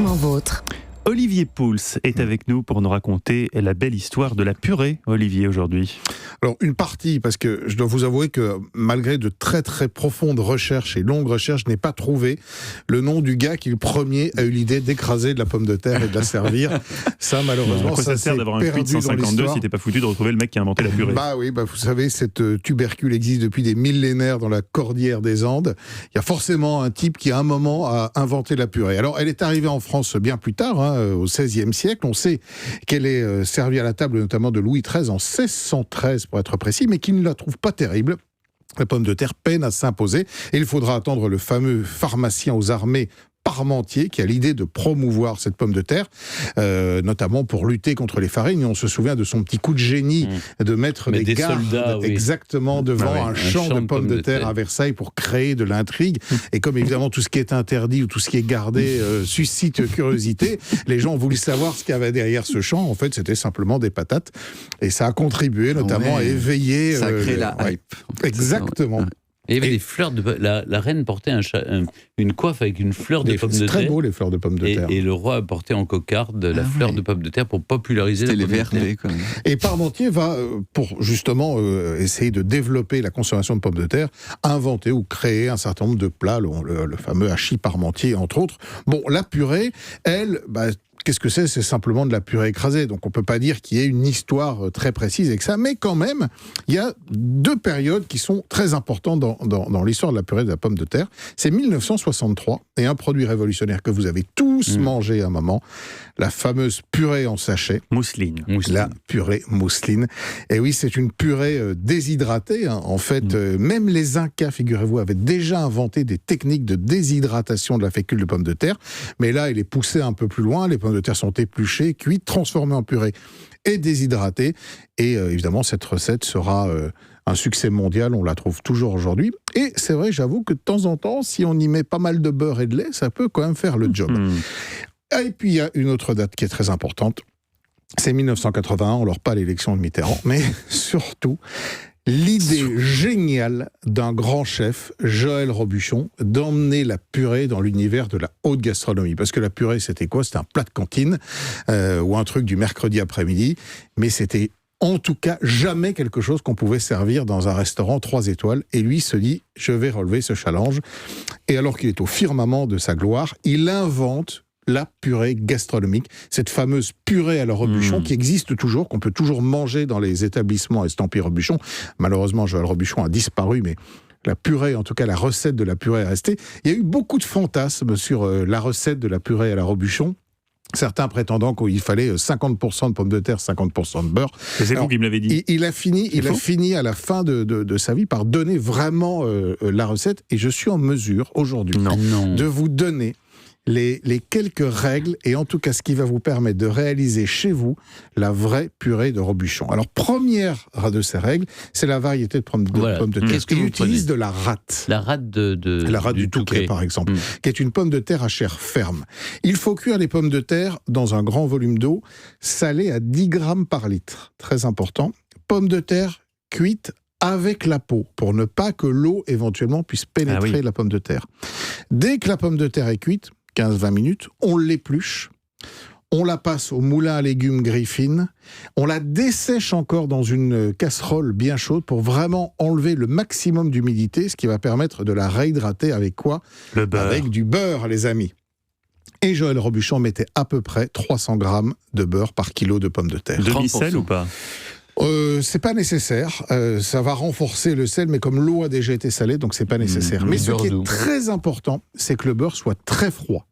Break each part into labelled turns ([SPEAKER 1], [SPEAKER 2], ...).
[SPEAKER 1] Parfaitement vôtre.
[SPEAKER 2] Olivier Pouls est avec nous pour nous raconter la belle histoire de la purée, Olivier, aujourd'hui.
[SPEAKER 3] Alors, une partie, parce que je dois vous avouer que malgré de très très profondes recherches et longues recherches, je n'ai pas trouvé le nom du gars qui le premier a eu l'idée d'écraser de la pomme de terre et de la servir. Ça, malheureusement,
[SPEAKER 2] ça sert d'avoir un tweet 152 si t'es pas foutu de retrouver le mec qui a inventé la purée.
[SPEAKER 3] Bah oui, vous savez, cette tubercule existe depuis des millénaires dans la cordillère des Andes. Il y a forcément un type qui, à un moment, a inventé la purée. Alors, elle est arrivée en France bien plus tard, au XVIe siècle. On sait qu'elle est servie à la table, notamment de Louis XIII, en 1613, pour être précis, mais qui ne la trouve pas terrible. La pomme de terre peine à s'imposer et il faudra attendre le fameux pharmacien aux armées Parmentier qui a l'idée de promouvoir cette pomme de terre, notamment pour lutter contre les farines. On se souvient de son petit coup de génie de mettre des gardes soldats, exactement devant un champ de pommes de terre à Versailles pour créer de l'intrigue. Et comme évidemment tout ce qui est interdit ou tout ce qui est gardé suscite curiosité, les gens ont voulu savoir ce qu'il y avait derrière ce champ. En fait, c'était simplement des patates. Et ça a contribué notamment à éveiller...
[SPEAKER 4] Ça a créé la hype.
[SPEAKER 3] Exactement.
[SPEAKER 5] Et il y avait des fleurs de... La reine portait une coiffe avec une fleur de pomme de terre.
[SPEAKER 3] C'est très beau, les fleurs de pommes de terre.
[SPEAKER 5] Et le roi portait en cocarde la fleur de pomme de terre pour populariser la pomme de terre.
[SPEAKER 4] Quand même.
[SPEAKER 3] Et Parmentier va, pour justement essayer de développer la consommation de pommes de terre, inventer ou créer un certain nombre de plats, le fameux hachis Parmentier, entre autres. Bon, la purée, elle... qu'est-ce que c'est ? C'est simplement de la purée écrasée. Donc on ne peut pas dire qu'il y ait une histoire très précise avec ça. Mais quand même, il y a deux périodes qui sont très importantes dans l'histoire de la purée de la pomme de terre. C'est 1963 et un produit révolutionnaire que vous avez tous mangé à un moment, la fameuse purée en sachet.
[SPEAKER 2] Mousseline.
[SPEAKER 3] La purée mousseline. Et oui, c'est une purée déshydratée. En fait, même les Incas, figurez-vous, avaient déjà inventé des techniques de déshydratation de la fécule de pomme de terre. Mais là, il est poussé un peu plus loin. Les pommes de terre sont épluchées, cuites, transformées en purée et déshydratées. Et évidemment, cette recette sera un succès mondial. On la trouve toujours aujourd'hui. Et c'est vrai, j'avoue que de temps en temps, si on y met pas mal de beurre et de lait, ça peut quand même faire le job. Et puis, il y a une autre date qui est très importante. C'est 1981, alors pas l'élection de Mitterrand, mais surtout... l'idée géniale d'un grand chef, Joël Robuchon, d'emmener la purée dans l'univers de la haute gastronomie. Parce que la purée, c'était quoi ? C'était un plat de cantine ou un truc du mercredi après-midi, mais c'était en tout cas jamais quelque chose qu'on pouvait servir dans un restaurant 3 étoiles. Et lui se dit, je vais relever ce challenge. Et alors qu'il est au firmament de sa gloire, il invente la purée gastronomique, cette fameuse purée à la Robuchon qui existe toujours, qu'on peut toujours manger dans les établissements estampillés Robuchon. Malheureusement, Joël Robuchon a disparu, mais la purée, en tout cas la recette de la purée est restée. Il y a eu beaucoup de fantasmes sur la recette de la purée à la Robuchon. Certains prétendant qu'il fallait 50% de pommes de terre, 50% de beurre.
[SPEAKER 2] C'est vous qui me l'avez dit.
[SPEAKER 3] Il a fini à la fin de sa vie par donner vraiment la recette. Et je suis en mesure aujourd'hui de vous donner les quelques règles et en tout cas ce qui va vous permettre de réaliser chez vous la vraie purée de Robuchon. Alors première de ces règles, c'est la variété de pommes de terre.
[SPEAKER 5] Qu'est-ce que
[SPEAKER 3] il
[SPEAKER 5] vous
[SPEAKER 3] utilise
[SPEAKER 5] prenez ?
[SPEAKER 3] de la rate.
[SPEAKER 5] La rate
[SPEAKER 3] La rate du Touquet, par exemple, qui est une pomme de terre à chair ferme. Il faut cuire les pommes de terre dans un grand volume d'eau, salée à 10 grammes par litre. Très important. Pommes de terre cuites avec la peau, pour ne pas que l'eau éventuellement puisse pénétrer la pomme de terre. Dès que la pomme de terre est cuite, 15-20 minutes, on l'épluche, on la passe au moulin à légumes Griffin, on la dessèche encore dans une casserole bien chaude pour vraiment enlever le maximum d'humidité, ce qui va permettre de la réhydrater avec quoi ?
[SPEAKER 2] Le beurre.
[SPEAKER 3] Avec du beurre, les amis. Et Joël Robuchon mettait à peu près 300 grammes de beurre par kilo de pommes de terre.
[SPEAKER 2] Demi-sel ou pas ?
[SPEAKER 3] C'est pas nécessaire, ça va renforcer le sel, mais comme l'eau a déjà été salée, donc c'est pas nécessaire. Mais ce qui est très important, c'est que le beurre soit très froid,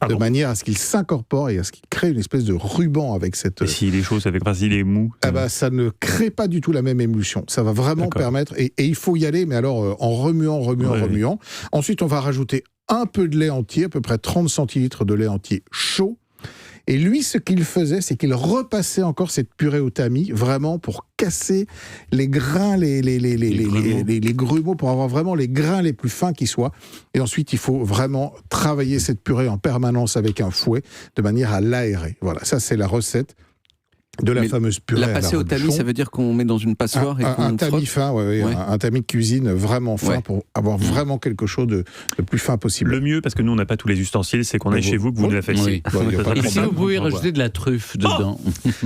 [SPEAKER 3] de manière à ce qu'il s'incorpore et à ce qu'il crée une espèce de ruban avec cette...
[SPEAKER 2] Et s'il est chaud, ça fait quoi ? S'il est mou
[SPEAKER 3] ça ne crée pas du tout la même émulsion. Ça va vraiment permettre, et il faut y aller, mais alors en remuant. Ensuite, on va rajouter un peu de lait entier, à peu près 30 centilitres de lait entier chaud. Et lui, ce qu'il faisait, c'est qu'il repassait encore cette purée au tamis, vraiment pour casser les grains, les grumeaux, pour avoir vraiment les grains les plus fins qui soient. Et ensuite, il faut vraiment travailler cette purée en permanence avec un fouet, de manière à l'aérer. Voilà, ça c'est la recette de la
[SPEAKER 1] Mais
[SPEAKER 3] fameuse purée.
[SPEAKER 1] La
[SPEAKER 3] à
[SPEAKER 1] passer au tamis,
[SPEAKER 3] reblochon.
[SPEAKER 1] ça veut dire qu'on met dans une passoire et qu'on
[SPEAKER 3] Un tamis
[SPEAKER 1] frotte.
[SPEAKER 3] fin, ouais. Un tamis de cuisine vraiment fin
[SPEAKER 1] Ouais.
[SPEAKER 3] pour avoir vraiment quelque chose de plus fin possible.
[SPEAKER 2] Le mieux, parce que nous, on n'a pas tous les ustensiles, c'est qu'on aille chez vous, que vous nous la fassiez.
[SPEAKER 5] Oui.
[SPEAKER 3] Bon, il y a pas de
[SPEAKER 5] Et si
[SPEAKER 3] problème.
[SPEAKER 5] vous pouvez
[SPEAKER 2] On va
[SPEAKER 5] rajouter de la truffe dedans.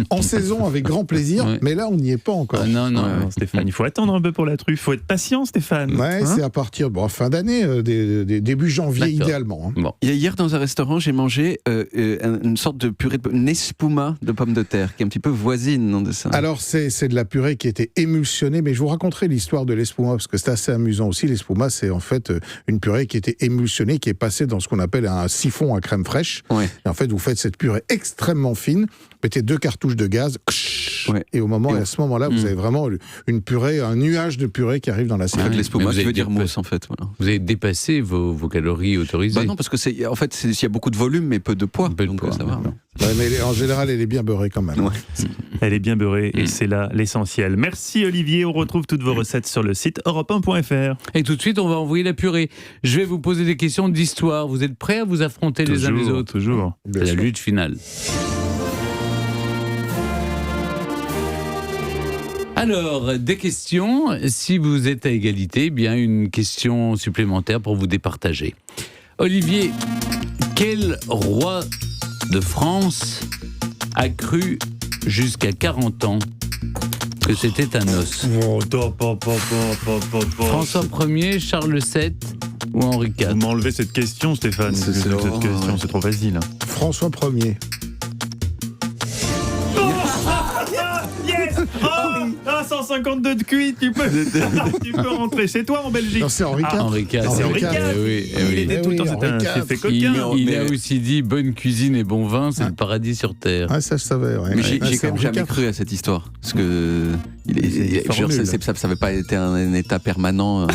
[SPEAKER 3] En saison, avec grand plaisir,
[SPEAKER 5] Ouais.
[SPEAKER 3] mais là, on n'y est pas encore.
[SPEAKER 5] Ah, non, non.
[SPEAKER 2] Non, non, Stéphane, il faut attendre un peu pour la truffe. Il faut être patient, Stéphane.
[SPEAKER 3] Ouais,
[SPEAKER 2] Hein
[SPEAKER 3] c'est à partir fin d'année, début janvier
[SPEAKER 5] D'accord.
[SPEAKER 3] idéalement.
[SPEAKER 5] Bon.
[SPEAKER 1] Hier, dans un restaurant, j'ai mangé une sorte de purée, une espuma de pommes de terre, qui est un petit peu voisine non, de ça.
[SPEAKER 3] Alors, c'est de la purée qui était émulsionnée, mais je vous raconterai l'histoire de l'espuma, parce que c'est assez amusant aussi. L'espuma, c'est en fait une purée qui était émulsionnée, qui est passée dans ce qu'on appelle un siphon à crème fraîche.
[SPEAKER 1] Ouais.
[SPEAKER 3] Et en fait, vous faites cette purée extrêmement fine, mettez 2 cartouches de gaz,
[SPEAKER 1] Ouais.
[SPEAKER 3] et à ce moment-là, vous avez vraiment une purée, un nuage de purée qui arrive dans l'assiette.
[SPEAKER 1] En fait,
[SPEAKER 5] mais
[SPEAKER 1] l'espuma,
[SPEAKER 5] vous
[SPEAKER 1] qui
[SPEAKER 5] avez
[SPEAKER 1] veut dire
[SPEAKER 5] dépassé-
[SPEAKER 1] mousse, en fait. Voilà.
[SPEAKER 5] Vous avez dépassé vos calories autorisées.
[SPEAKER 1] Bah non, parce que en fait, il y a beaucoup de volume, mais peu de poids.
[SPEAKER 5] Peu de
[SPEAKER 1] donc
[SPEAKER 5] poids,
[SPEAKER 1] ça va.
[SPEAKER 5] d'accord.
[SPEAKER 3] Ouais, mais en général, elle est bien beurrée quand même.
[SPEAKER 1] Ouais.
[SPEAKER 2] Elle est bien beurrée et c'est là l'essentiel. Merci Olivier, on retrouve toutes vos recettes sur le site europe1.fr.
[SPEAKER 5] Et tout de suite, on va envoyer la purée. Je vais vous poser des questions d'histoire. Vous êtes prêts à vous affronter les uns les autres?
[SPEAKER 2] Toujours.
[SPEAKER 3] Bien
[SPEAKER 5] C'est la
[SPEAKER 3] sûr.
[SPEAKER 5] lutte finale. Alors, des questions. Si vous êtes à égalité, eh bien une question supplémentaire pour vous départager. Olivier, quel roi de France a cru jusqu'à 40 ans que c'était un os? François Ier, Charles VII ou Henri
[SPEAKER 2] Vous
[SPEAKER 5] IV?
[SPEAKER 2] m'enlevez cette question, Stéphane.
[SPEAKER 1] C'est
[SPEAKER 2] Cette
[SPEAKER 1] horrible.
[SPEAKER 2] question, c'est trop facile.
[SPEAKER 3] François Ier.
[SPEAKER 2] Yes. 152 de QI, tu peux rentrer chez toi en Belgique.
[SPEAKER 3] Non, c'est Henri IV.
[SPEAKER 5] Henri IV.
[SPEAKER 3] C'est
[SPEAKER 2] Henri IV.
[SPEAKER 5] Eh oui, eh
[SPEAKER 2] Il
[SPEAKER 5] oui.
[SPEAKER 2] était tout le temps, c'était un
[SPEAKER 3] Henri
[SPEAKER 2] fait
[SPEAKER 3] IV.
[SPEAKER 2] coquin.
[SPEAKER 5] Il a aussi dit bonne cuisine et bon vin, c'est le paradis sur terre.
[SPEAKER 3] Ah, ça, je savais. Ouais.
[SPEAKER 1] Mais j'ai
[SPEAKER 3] Ouais, c'est
[SPEAKER 1] quand même
[SPEAKER 3] Henri
[SPEAKER 1] jamais
[SPEAKER 3] IV.
[SPEAKER 1] cru à cette histoire. Parce que
[SPEAKER 3] formule.
[SPEAKER 1] ça n'avait pas été un état permanent.